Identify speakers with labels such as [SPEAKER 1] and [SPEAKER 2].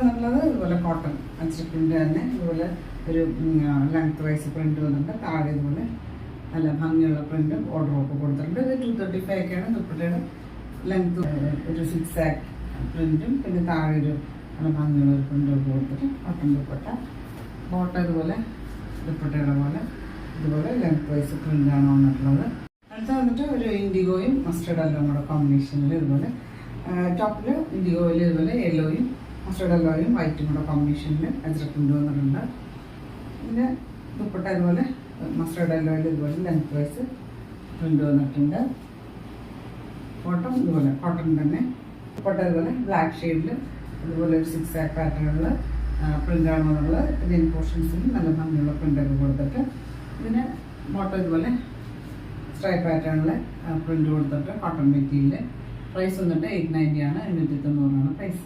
[SPEAKER 1] വന്നിട്ടുള്ളത് ഇതുപോലെ cotton ajrak print തന്നെ ഇതുപോലെ ഒരു ലെങ്ത് വൈസ് പ്രിന്റ് വന്നിട്ടുണ്ട്. താഴെ ഇതുപോലെ നല്ല ഭംഗിയുള്ള പ്രിന്റും ഓർഡറൊക്കെ കൊടുത്തിട്ടുണ്ട്. ഇത് 235 ഒക്കെയാണ്. ദുപ്പട്ടയുടെ ലെങ്ത് ഒരു 6 ആക്ക് പ്രിന്റും പിന്നെ താഴെ ഒരു നല്ല ഭംഗിയുള്ള ഒരു പ്രിന്റൊക്കെ കൊടുത്തിട്ട് കോട്ടൺ ദുപ്പട്ട. ബോട്ടം ഇതുപോലെ ദുപ്പട്ടയുടെ പോലെ ഇതുപോലെ ലെങ്ത് വൈസ് പ്രിന്റാണ് വന്നിട്ടുള്ളത്. അടുത്ത വന്നിട്ട് ഒരു ഇൻഡിഗോയും മസ്റ്റർഡ് എല്ലോയും കൂടെ കോമ്പിനേഷനിൽ ഇതുപോലെ ടോപ്പിൽ ഇൻഡിഗോയിൽ ഇതുപോലെ യെല്ലോയും മസ്റ്റർഡ് എല്ലോയും വൈറ്റും കൂടെ കോമ്പിനേഷനിൽ അജ്രക് പ്രിന്റ് വന്നിട്ടുണ്ട്. പിന്നെ ദുപ്പട്ട ഇതുപോലെ മസ്റ്റർഡ് എല്ലോയിൽ ഇതുപോലെ ലെങ്ത് വൈസ് പ്രിന്റ് വന്നിട്ടുണ്ട്. ബോട്ടം ഇതുപോലെ കോട്ടൺ തന്നെ. ദുപ്പട്ട ഇതുപോലെ ബ്ലാക്ക് ഷെയ്ഡിൽ ഇതുപോലെ ഒരു 6 ആക്ക് പാറ്റേണിൽ പ്രിന്റാണ് വന്നുള്ളത്. ഇതിന് പോർഷൻസിൽ നല്ല ഭംഗിയുള്ള പ്രിന്റൊക്കെ കൊടുത്തിട്ട് ഇതിന് ബോട്ടം ഇതുപോലെ സ്ട്രൈപ്പ് പാറ്റേണിൽ പ്രിന്റ് കൊടുത്തിട്ട് കോട്ടൺ മെറ്റീരിയൽ. പ്രൈസ് വന്നിട്ട് 890 ആണ്. 890 പ്രൈസ്.